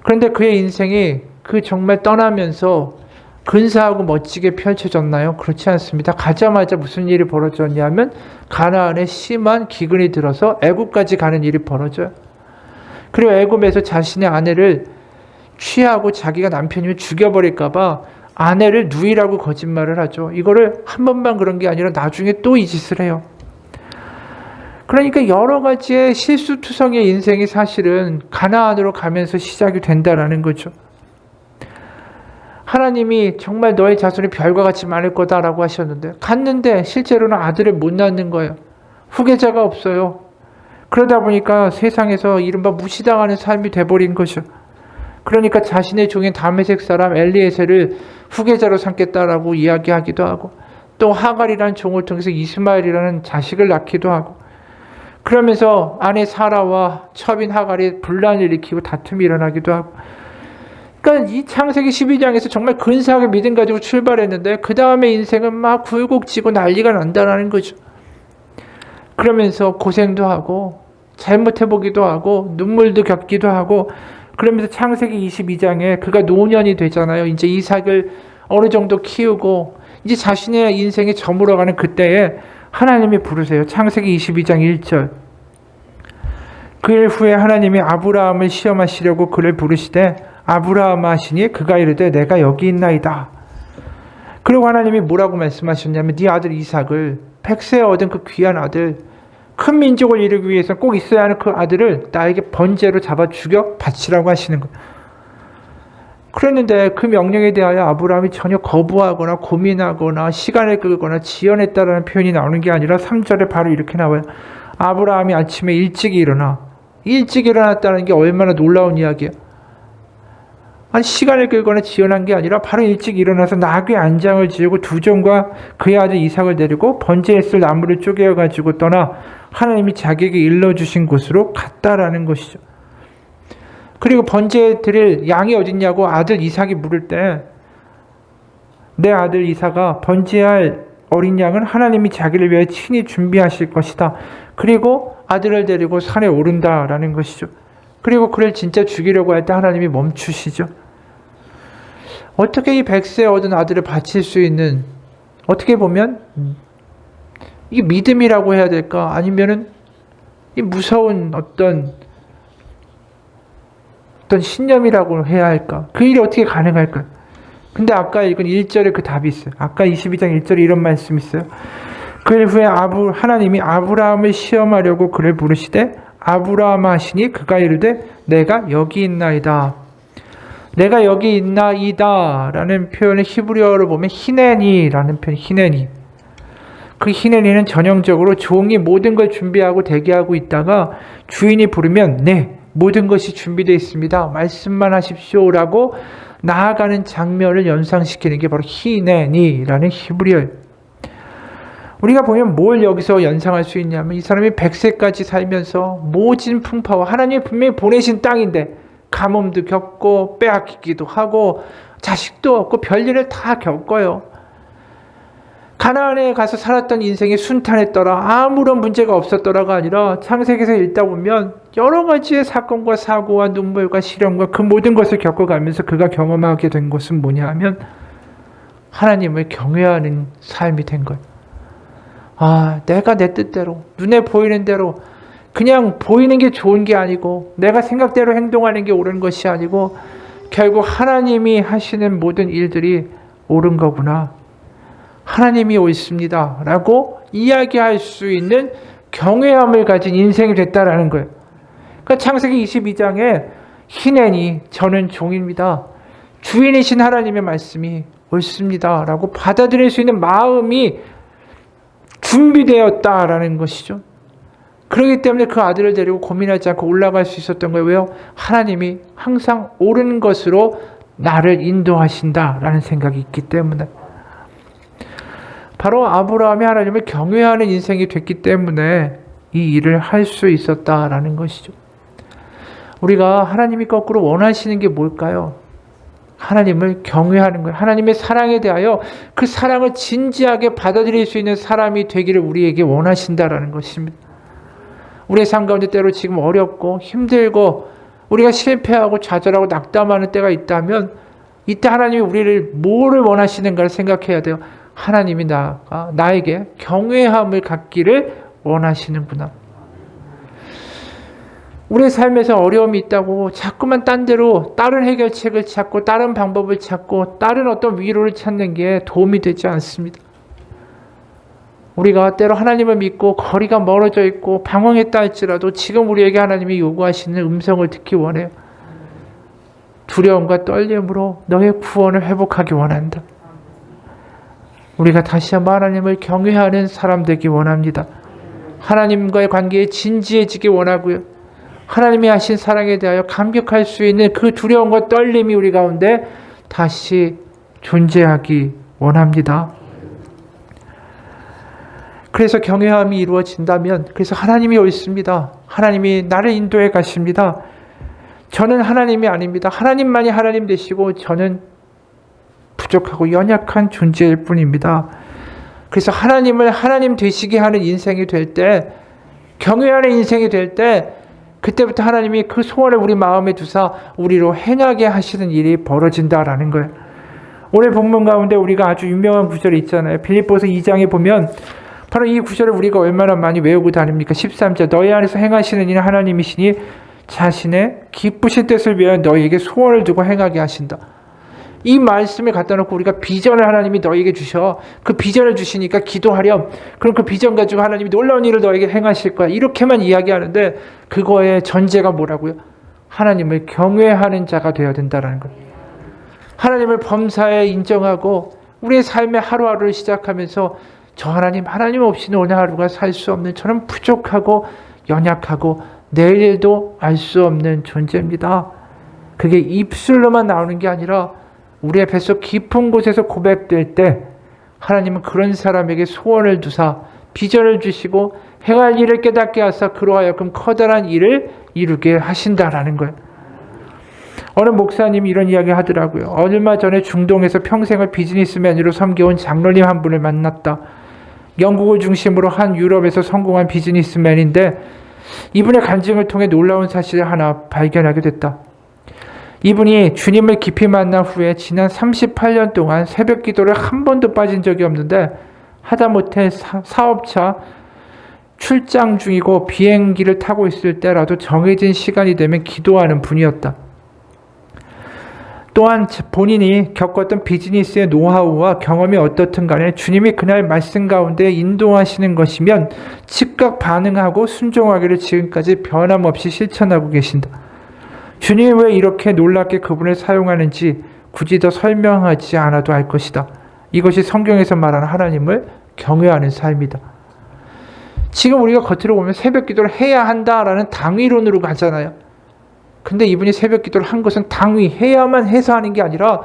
그런데 그의 인생이 그 정말 떠나면서 근사하고 멋지게 펼쳐졌나요? 그렇지 않습니다. 가자마자 무슨 일이 벌어졌냐면 가나안에 심한 기근이 들어서 애굽까지 가는 일이 벌어져요. 그리고 애굽에서 자신의 아내를 취하고 자기가 남편이면 죽여버릴까 봐 아내를 누이라고 거짓말을 하죠. 이거를 한 번만 그런 게 아니라 나중에 또 이 짓을 해요. 그러니까 여러 가지의 실수투성의 인생이 사실은 가나안으로 가면서 시작이 된다라는 거죠. 하나님이 정말 너의 자손이 별과 같이 많을 거다라고 하셨는데 갔는데 실제로는 아들을 못 낳는 거예요. 후계자가 없어요. 그러다 보니까 세상에서 이른바 무시당하는 삶이 돼버린 거죠. 그러니까 자신의 종인 다메섹 사람 엘리에셀을 후계자로 삼겠다라고 이야기하기도 하고 또 하갈이라는 종을 통해서 이스마엘이라는 자식을 낳기도 하고 그러면서 아내 사라와 첩인 하갈이 분란을 일으키고 다툼이 일어나기도 하고 그러니까 이 창세기 12장에서 정말 근사하게 믿음 가지고 출발했는데 그 다음에 인생은 막 굴곡지고 난리가 난다라는 거죠. 그러면서 고생도 하고 잘못해보기도 하고 눈물도 겪기도 하고 그러면서 창세기 22장에 그가 노년이 되잖아요. 이제 이삭을 어느 정도 키우고 이제 자신의 인생에 저물어가는 그때에 하나님이 부르세요. 창세기 22장 1절. 그 일 후에 하나님이 아브라함을 시험하시려고 그를 부르시되 아브라함 하시니 그가 이르되 내가 여기 있나이다. 그리고 하나님이 뭐라고 말씀하셨냐면 네 아들 이삭을 백세에 얻은 그 귀한 아들 큰 민족을 이루기 위해서 꼭 있어야 하는 그 아들을 나에게 번제로 잡아 죽여 바치라고 하시는 거예요. 그랬는데 그 명령에 대하여 아브라함이 전혀 거부하거나 고민하거나 시간을 끌거나 지연했다라는 표현이 나오는 게 아니라 3절에 바로 이렇게 나와요. 아브라함이 아침에 일찍 일어나. 일찍 일어났다는 게 얼마나 놀라운 이야기야. 아니 시간을 끌거나 지연한 게 아니라 바로 일찍 일어나서 나귀 안장을 지우고 두 종과 그의 아들 이삭을 데리고 번제에 쓸 나무를 쪼개어 가지고 떠나 하나님이 자기에게 일러주신 곳으로 갔다라는 것이죠. 그리고 번제에 드릴 양이 어딨냐고 아들 이삭이 물을 때 내 아들 이삭아 번제할 어린 양은 하나님이 자기를 위해 친히 준비하실 것이다. 그리고 아들을 데리고 산에 오른다라는 것이죠. 그리고 그를 진짜 죽이려고 할 때 하나님이 멈추시죠. 어떻게 이 100세 얻은 아들을 바칠 수 있는, 어떻게 보면 이게 믿음이라고 해야 될까? 아니면은 이 무서운 어떤 신념이라고 해야 할까? 그 일이 어떻게 가능할까? 근데 아까 읽은 1절에 그 답이 있어요. 아까 22장 1절에 이런 말씀이 있어요. 그 후에 하나님이 아브라함을 시험하려고 그를 부르시되 아브라함 하시니 그가 이르되 내가 여기 있나이다. 내가 여기 있나이다 라는 표현을 히브리어로 보면 히네니라는 표현, 히네니. 그 히네니는 전형적으로 종이 모든 걸 준비하고 대기하고 있다가 주인이 부르면 네, 모든 것이 준비되어 있습니다. 말씀만 하십시오라고 나아가는 장면을 연상시키는 게 바로 히네니라는 히브리어예요. 우리가 보면 뭘 여기서 연상할 수 있냐면 이 사람이 100세까지 살면서 모진 풍파와 하나님이 분명히 보내신 땅인데 가뭄도 겪고 빼앗기기도 하고 자식도 없고 별일을 다 겪어요. 가나안에 가서 살았던 인생이 순탄했더라, 아무런 문제가 없었더라가 아니라 창세기에서 읽다 보면 여러 가지의 사건과 사고와 눈물과 시련과 그 모든 것을 겪어가면서 그가 경험하게 된 것은 뭐냐 하면 하나님을 경외하는 삶이 된 거예요. 아, 내가 내 뜻대로 눈에 보이는 대로 그냥 보이는 게 좋은 게 아니고 내가 생각대로 행동하는 게 옳은 것이 아니고 결국 하나님이 하시는 모든 일들이 옳은 거구나, 하나님이 옳습니다 라고 이야기할 수 있는 경외함을 가진 인생이 됐다라는 거예요. 그러니까 창세기 22장에 히네니 저는 종입니다, 주인이신 하나님의 말씀이 옳습니다 라고 받아들일 수 있는 마음이 준비되었다라는 것이죠. 그렇기 때문에 그 아들을 데리고 고민하지 않고 올라갈 수 있었던 거예요. 왜요? 하나님이 항상 옳은 것으로 나를 인도하신다라는 생각이 있기 때문에. 바로 아브라함이 하나님을 경외하는 인생이 됐기 때문에 이 일을 할 수 있었다라는 것이죠. 우리가 하나님이 거꾸로 원하시는 게 뭘까요? 하나님을 경외하는 거예요. 하나님의 사랑에 대하여 그 사랑을 진지하게 받아들일 수 있는 사람이 되기를 우리에게 원하신다라는 것입니다. 우리의 삶 가운데 때로 지금 어렵고 힘들고 우리가 실패하고 좌절하고 낙담하는 때가 있다면 이때 하나님이 우리를 뭐를 원하시는가를 생각해야 돼요. 하나님이 나에게 경외함을 갖기를 원하시는구나. 우리의 삶에서 어려움이 있다고 자꾸만 딴 데로 다른 해결책을 찾고 다른 방법을 찾고 다른 어떤 위로를 찾는 게 도움이 되지 않습니다. 우리가 때로 하나님을 믿고 거리가 멀어져 있고 방황했다 할지라도 지금 우리에게 하나님이 요구하시는 음성을 듣기 원해요. 두려움과 떨림으로 너의 구원을 회복하기 원한다. 우리가 다시 한번 하나님을 경외하는 사람 되기 원합니다. 하나님과의 관계에 진지해지기 원하고요. 하나님이 하신 사랑에 대하여 감격할 수 있는 그 두려움과 떨림이 우리 가운데 다시 존재하기 원합니다. 그래서 경외함이 이루어진다면, 그래서 하나님이 옳습니다. 하나님이 나를 인도해 가십니다. 저는 하나님이 아닙니다. 하나님만이 하나님 되시고 저는 부족하고 연약한 존재일 뿐입니다. 그래서 하나님을 하나님 되시게 하는 인생이 될 때, 경외하는 인생이 될 때, 그때부터 하나님이 그 소원을 우리 마음에 두사 우리로 행하게 하시는 일이 벌어진다라는 거예요. 오늘 본문 가운데 우리가 아주 유명한 구절이 있잖아요. 빌립보서 2장에 보면 바로 이 구절을 우리가 얼마나 많이 외우고 다닙니까? 13절 너희 안에서 행하시는 이는 하나님이시니 자신의 기쁘신 뜻을 위하여 너희에게 소원을 두고 행하게 하신다. 이 말씀을 갖다 놓고 우리가 비전을 하나님이 너희에게 주셔. 그 비전을 주시니까 기도하렴. 그럼 그 비전 가지고 하나님이 놀라운 일을 너희에게 행하실 거야. 이렇게만 이야기하는데 그거의 전제가 뭐라고요? 하나님을 경외하는 자가 되어야 된다는 거예요. 하나님을 범사에 인정하고 우리의 삶의 하루하루를 시작하면서 저 하나님 없이는 오늘 하루가 살 수 없는 저는 부족하고 연약하고 내일도 알 수 없는 존재입니다. 그게 입술로만 나오는 게 아니라 우리의 뱃속 깊은 곳에서 고백될 때 하나님은 그런 사람에게 소원을 두사 비전을 주시고 행할 일을 깨닫게 하사 그로 하여금 커다란 일을 이루게 하신다라는 거예요. 어느 목사님이 이런 이야기 하더라고요. 얼마 전에 중동에서 평생을 비즈니스맨으로 섬겨온 장로님 한 분을 만났다. 영국을 중심으로 한 유럽에서 성공한 비즈니스맨인데 이분의 간증을 통해 놀라운 사실을 하나 발견하게 됐다. 이분이 주님을 깊이 만난 후에 지난 38년 동안 새벽 기도를 한 번도 빠진 적이 없는데 하다못해 사업차 출장 중이고 비행기를 타고 있을 때라도 정해진 시간이 되면 기도하는 분이었다. 또한 본인이 겪었던 비즈니스의 노하우와 경험이 어떻든 간에 주님이 그날 말씀 가운데 인도하시는 것이면 즉각 반응하고 순종하기를 지금까지 변함없이 실천하고 계신다. 주님이 왜 이렇게 놀랍게 그분을 사용하는지 굳이 더 설명하지 않아도 알 것이다. 이것이 성경에서 말하는 하나님을 경외하는 삶이다. 지금 우리가 겉으로 보면 새벽 기도를 해야 한다라는 당위론으로 가잖아요. 근데 이분이 새벽 기도를 한 것은 당위, 해야만 해서 하는 게 아니라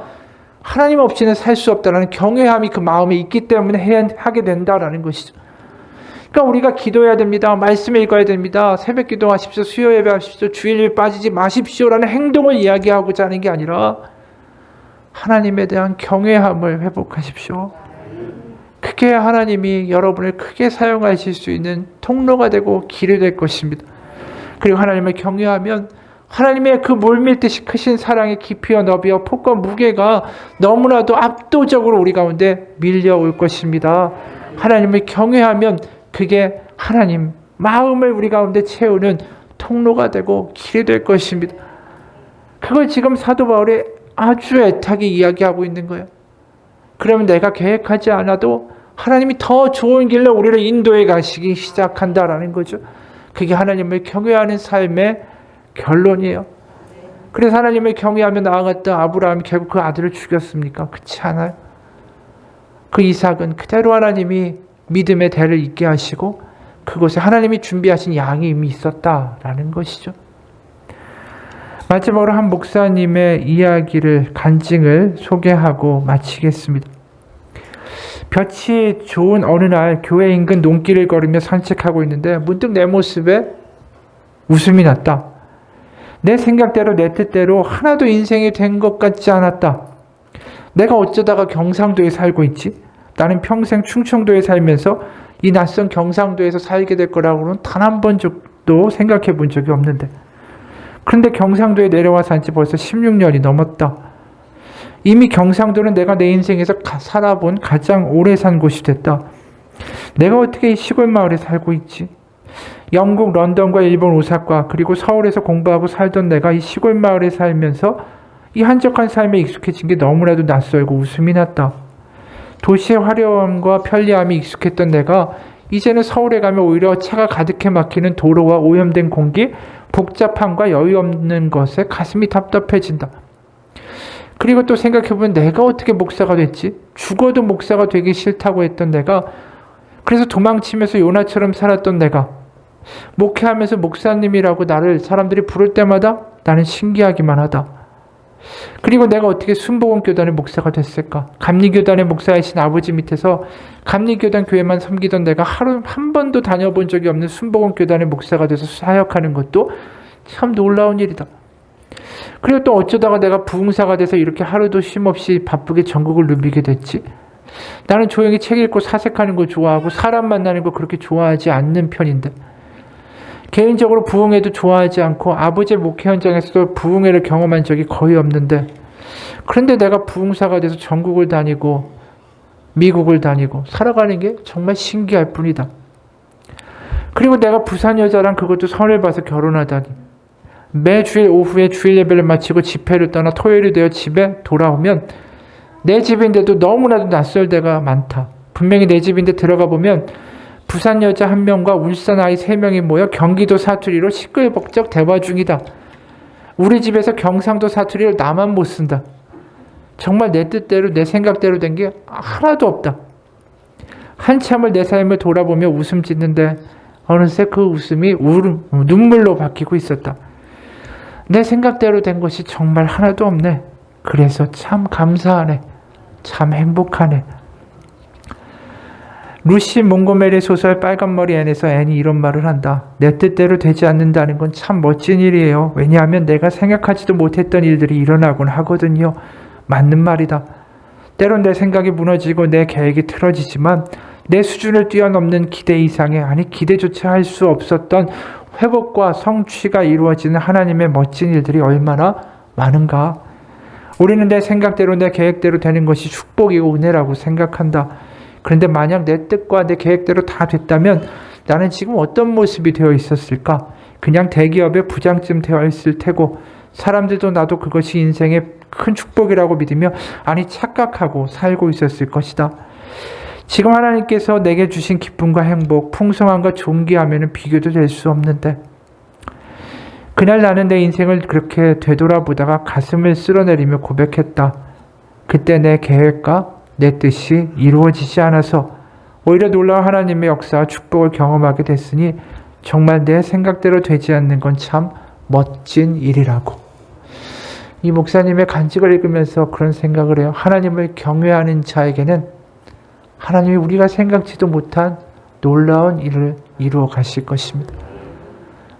하나님 없이는 살 수 없다라는 경외함이 그 마음에 있기 때문에 하게 된다라는 것이죠. 그러니까 우리가 기도해야 됩니다. 말씀 읽어야 됩니다. 새벽 기도하십시오. 수요 예배하십시오. 주일 빠지지 마십시오라는 행동을 이야기하고자 하는 게 아니라 하나님에 대한 경외함을 회복하십시오. 그게 하나님이 여러분을 크게 사용하실 수 있는 통로가 되고 길이 될 것입니다. 그리고 하나님을 경외하면 하나님의 그 물밀듯이 크신 사랑의 깊이와 너비와 폭과 무게가 너무나도 압도적으로 우리 가운데 밀려올 것입니다. 하나님을 경외하면 그게 하나님 마음을 우리 가운데 채우는 통로가 되고 길이 될 것입니다. 그걸 지금 사도 바울이 아주 애타게 이야기하고 있는 거예요. 그러면 내가 계획하지 않아도 하나님이 더 좋은 길로 우리를 인도해 가시기 시작한다라는 거죠. 그게 하나님을 경외하는 삶의 결론이에요. 그래서 하나님을 경외하며 나아갔던 아브라함이 결국 그 아들을 죽였습니까? 그렇지 않아요. 그 이삭은 그대로 하나님이 믿음의 대를 잇게 하시고 그곳에 하나님이 준비하신 양이 이미 있었다라는 것이죠. 마지막으로 한 목사님의 이야기를 간증을 소개하고 마치겠습니다. 볕이 좋은 어느 날 교회 인근 논길을 걸으며 산책하고 있는데 문득 내 모습에 웃음이 났다. 내 생각대로 내 뜻대로 하나도 인생이 된 것 같지 않았다. 내가 어쩌다가 경상도에 살고 있지? 나는 평생 충청도에 살면서 이 낯선 경상도에서 살게 될 거라고는 단 한 번도 생각해 본 적이 없는데 그런데 경상도에 내려와 산 지 벌써 16년이 넘었다. 이미 경상도는 내가 내 인생에서 살아본 가장 오래 산 곳이 됐다. 내가 어떻게 이 시골 마을에 살고 있지? 영국 런던과 일본 오사카 그리고 서울에서 공부하고 살던 내가 이 시골 마을에 살면서 이 한적한 삶에 익숙해진 게 너무나도 낯설고 웃음이 났다. 도시의 화려함과 편리함이 익숙했던 내가 이제는 서울에 가면 오히려 차가 가득해 막히는 도로와 오염된 공기, 복잡함과 여유 없는 것에 가슴이 답답해진다. 그리고 또 생각해보면 내가 어떻게 목사가 됐지? 죽어도 목사가 되기 싫다고 했던 내가 그래서 도망치면서 요나처럼 살았던 내가 목회하면서 목사님이라고 나를 사람들이 부를 때마다 나는 신기하기만 하다. 그리고 내가 어떻게 순복음교단의 목사가 됐을까? 감리교단의 목사이신 아버지 밑에서 감리교단 교회만 섬기던 내가 하루 한 번도 다녀본 적이 없는 순복음교단의 목사가 돼서 사역하는 것도 참 놀라운 일이다. 그리고 또 어쩌다가 내가 부흥사가 돼서 이렇게 하루도 쉼없이 바쁘게 전국을 누비게 됐지? 나는 조용히 책 읽고 사색하는 거 좋아하고 사람 만나는 거 그렇게 좋아하지 않는 편인데 개인적으로 부흥회도 좋아하지 않고 아버지의 목회 현장에서도 부흥회를 경험한 적이 거의 없는데 그런데 내가 부흥사가 돼서 전국을 다니고 미국을 다니고 살아가는 게 정말 신기할 뿐이다. 그리고 내가 부산 여자랑 그것도 선을 봐서 결혼하다니 매주일 오후에 주일 예배를 마치고 집회를 떠나 토요일이 되어 집에 돌아오면 내 집인데도 너무나도 낯설 때가 많다. 분명히 내 집인데 들어가 보면 부산 여자 1명과 울산 아이 3명이 모여 경기도 사투리로 시끌벅적 대화 중이다. 우리 집에서 경상도 사투리를 나만 못 쓴다. 정말 내 뜻대로 내 생각대로 된 게 하나도 없다. 한참을 내 삶을 돌아보며 웃음 짓는데 어느새 그 웃음이 눈물로 바뀌고 있었다. 내 생각대로 된 것이 정말 하나도 없네. 그래서 참 감사하네. 참 행복하네. 루시 몽고메리 소설 빨간머리 앤에서 앤이 이런 말을 한다. 내 뜻대로 되지 않는다는 건 참 멋진 일이에요. 왜냐하면 내가 생각하지도 못했던 일들이 일어나곤 하거든요. 맞는 말이다. 때론 내 생각이 무너지고 내 계획이 틀어지지만 내 수준을 뛰어넘는 기대 이상의, 아니 기대조차 할 수 없었던 회복과 성취가 이루어지는 하나님의 멋진 일들이 얼마나 많은가. 우리는 내 생각대로 내 계획대로 되는 것이 축복이고 은혜라고 생각한다. 그런데 만약 내 뜻과 내 계획대로 다 됐다면 나는 지금 어떤 모습이 되어 있었을까? 그냥 대기업의 부장쯤 되어 있을 테고 사람들도 나도 그것이 인생의 큰 축복이라고 믿으며 아니 착각하고 살고 있었을 것이다. 지금 하나님께서 내게 주신 기쁨과 행복, 풍성함과 존귀하면 비교도 될 수 없는데 그날 나는 내 인생을 그렇게 되돌아보다가 가슴을 쓸어내리며 고백했다. 그때 내 계획과 내 뜻이 이루어지지 않아서 오히려 놀라운 하나님의 역사와 축복을 경험하게 됐으니 정말 내 생각대로 되지 않는 건 참 멋진 일이라고. 이 목사님의 간직을 읽으면서 그런 생각을 해요. 하나님을 경외하는 자에게는 하나님이 우리가 생각지도 못한 놀라운 일을 이루어 가실 것입니다.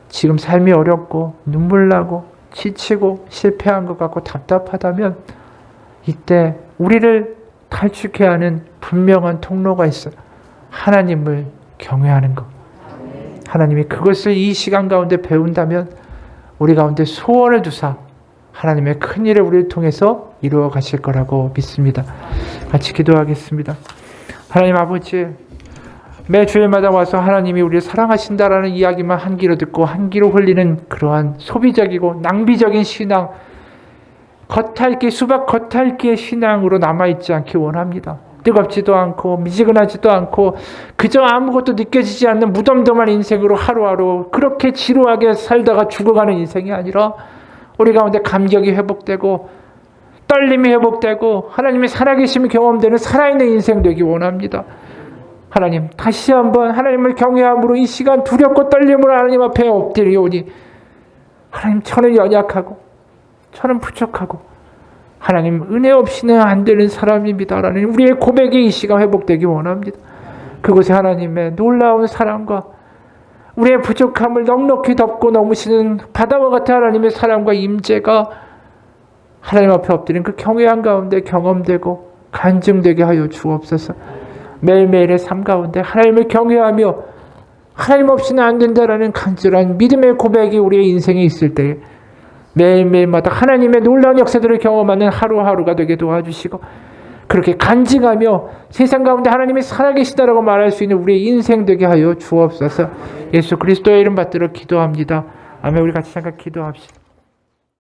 지금 삶이 어렵고 눈물 나고 지치고 실패한 것 같고 답답하다면 이때 우리를 탈출케 하는 분명한 통로가 있어요. 하나님을 경외하는 것. 하나님이 그것을 이 시간 가운데 배운다면 우리 가운데 소원을 두사 하나님의 큰 일을 우리를 통해서 이루어 가실 거라고 믿습니다. 같이 기도하겠습니다. 하나님 아버지, 매 주일마다 와서 하나님이 우리를 사랑하신다라는 이야기만 한 귀로 듣고 한 귀로 흘리는 그러한 소비적이고 낭비적인 신앙, 수박 겉핥기의 신앙으로 남아있지 않기 원합니다. 뜨겁지도 않고 미지근하지도 않고 그저 아무것도 느껴지지 않는 무덤덤한 인생으로 하루하루 그렇게 지루하게 살다가 죽어가는 인생이 아니라 우리 가운데 감격이 회복되고 떨림이 회복되고 하나님의 살아계심이 경험되는 살아있는 인생 되기 원합니다. 하나님, 다시 한번 하나님을 경외함으로 이 시간 두렵고 떨림으로 하나님 앞에 엎드리오니 하나님, 저는 연약하고 저는 부족하고 하나님 은혜 없이는 안 되는 사람입니다라는 우리의 고백이 이 시간 회복되기 원합니다. 그곳에 하나님의 놀라운 사랑과 우리의 부족함을 넉넉히 덮고 넘으시는 바다와 같은 하나님의 사랑과 임재가 하나님 앞에 엎드린 그 경외한 가운데 경험되고 간증되게 하여 주옵소서. 매일매일의 삶 가운데 하나님을 경외하며 하나님 없이는 안 된다라는 간절한 믿음의 고백이 우리의 인생에 있을 때에 매일매일마다 하나님의 놀라운 역사들을 경험하는 하루하루가 되게 도와주시고 그렇게 간직하며 세상 가운데 하나님이 살아계시다라고 말할 수 있는 우리의 인생 되게 하여 주옵소서. 예수 그리스도의 이름 받들어 기도합니다. 아멘. 우리 같이 잠깐 기도합시다.